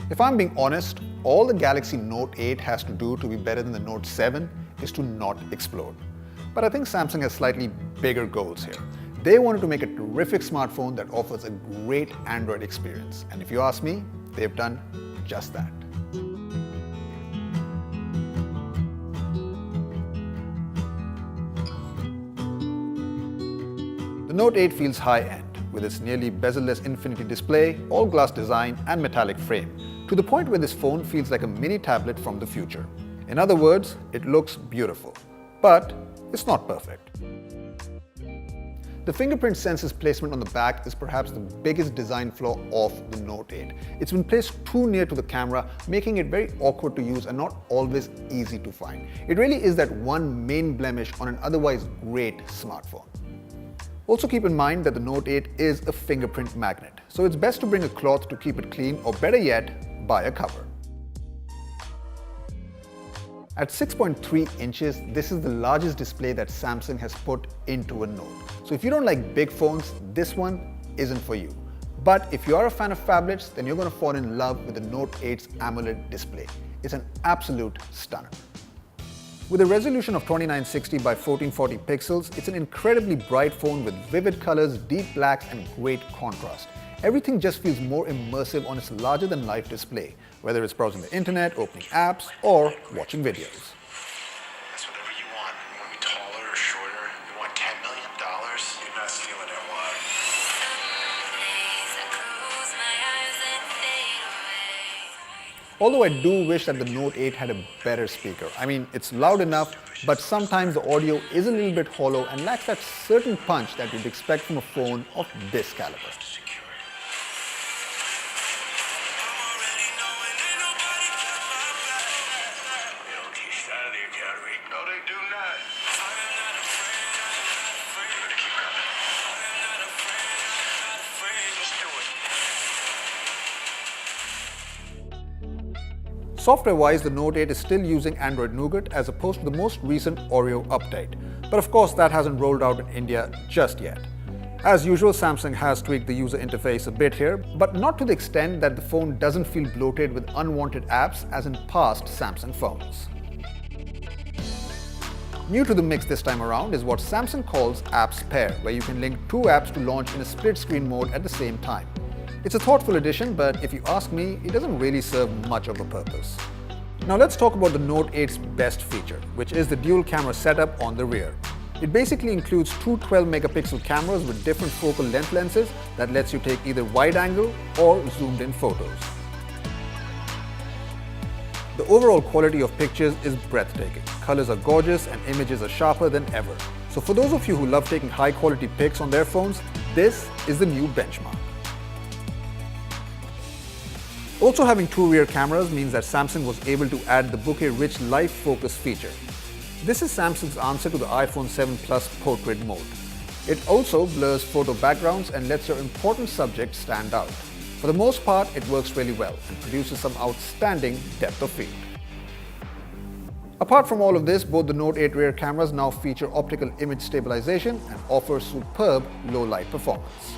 If I'm being honest, all the Galaxy Note 8 has to do to be better than the Note 7 is to not explode. But I think Samsung has slightly bigger goals here. They wanted to make a terrific smartphone that offers a great Android experience. And if you ask me, they've done just that. The Note 8 feels high-end, with its nearly bezel-less infinity display, all-glass design and metallic frame, to the point where this phone feels like a mini tablet from the future. In other words, it looks beautiful, but it's not perfect. The fingerprint sensor's placement on the back is perhaps the biggest design flaw of the Note 8. It's been placed too near to the camera, making it very awkward to use and not always easy to find. It really is that one main blemish on an otherwise great smartphone. Also keep in mind that the Note 8 is a fingerprint magnet, so it's best to bring a cloth to keep it clean, or better yet, buy a cover. At 6.3 inches, this is the largest display that Samsung has put into a Note. So if you don't like big phones, this one isn't for you. But if you are a fan of phablets, then you're going to fall in love with the Note 8's AMOLED display. It's an absolute stunner. With a resolution of 2960 by 1440 pixels, it's an incredibly bright phone with vivid colors, deep blacks, and great contrast. Everything just feels more immersive on its larger-than-life display, whether it's browsing the internet, opening apps, or watching videos. That's whatever you want. You want to be taller or shorter? You want $10 million? You're not stealing it, why? Although I do wish that the Note 8 had a better speaker. I mean, it's loud enough, but sometimes the audio is a little bit hollow and lacks that certain punch that you'd expect from a phone of this caliber. Software-wise, the Note 8 is still using Android Nougat as opposed to the most recent Oreo update. But of course, that hasn't rolled out in India just yet. As usual, Samsung has tweaked the user interface a bit here, but not to the extent that the phone doesn't feel bloated with unwanted apps as in past Samsung phones. New to the mix this time around is what Samsung calls Apps Pair, where you can link two apps to launch in a split-screen mode at the same time. It's a thoughtful addition, but if you ask me, it doesn't really serve much of a purpose. Now let's talk about the Note 8's best feature, which is the dual camera setup on the rear. It basically includes two 12-megapixel cameras with different focal length lenses that lets you take either wide-angle or zoomed-in photos. The overall quality of pictures is breathtaking. Colors are gorgeous and images are sharper than ever. So for those of you who love taking high-quality pics on their phones, this is the new benchmark. Also, having two rear cameras means that Samsung was able to add the bokeh-rich live focus feature. This is Samsung's answer to the iPhone 7 Plus portrait mode. It also blurs photo backgrounds and lets your important subjects stand out. For the most part, it works really well and produces some outstanding depth of field. Apart from all of this, both the Note 8 rear cameras now feature optical image stabilization and offer superb low-light performance.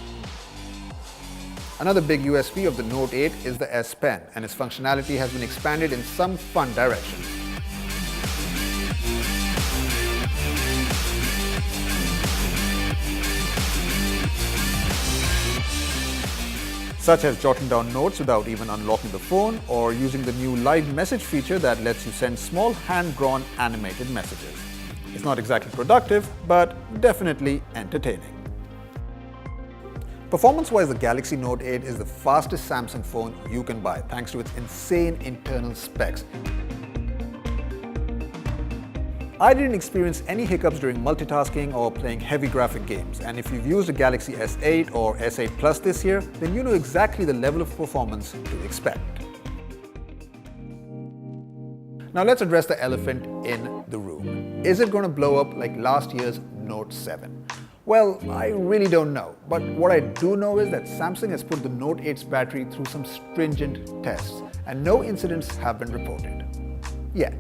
Another big USP of the Note 8 is the S Pen, and its functionality has been expanded in some fun directions. Such as jotting down notes without even unlocking the phone, or using the new live message feature that lets you send small hand-drawn animated messages. It's not exactly productive, but definitely entertaining. Performance-wise, the Galaxy Note 8 is the fastest Samsung phone you can buy thanks to its insane internal specs. I didn't experience any hiccups during multitasking or playing heavy graphic games, and if you've used a Galaxy S8 or S8 Plus this year, then you know exactly the level of performance to expect. Now let's address the elephant in the room. Is it going to blow up like last year's Note 7? Well, I really don't know, but what I do know is that Samsung has put the Note 8's battery through some stringent tests, and no incidents have been reported. Yet.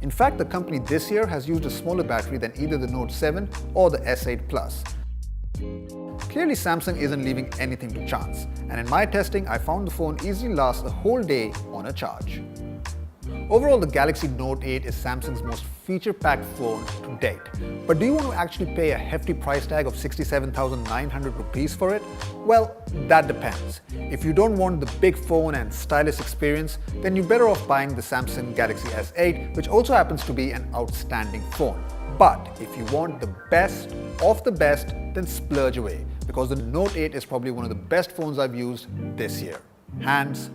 In fact, the company this year has used a smaller battery than either the Note 7 or the S8 Plus. Clearly, Samsung isn't leaving anything to chance, and in my testing, I found the phone easily lasts a whole day on a charge. Overall, the Galaxy Note 8 is Samsung's most feature-packed phone to date. But do you want to actually pay a hefty price tag of 67,900 rupees for it? Well, that depends. If you don't want the big phone and stylish experience, then you're better off buying the Samsung Galaxy S8, which also happens to be an outstanding phone. But if you want the best of the best, then splurge away, because the Note 8 is probably one of the best phones I've used this year. Hands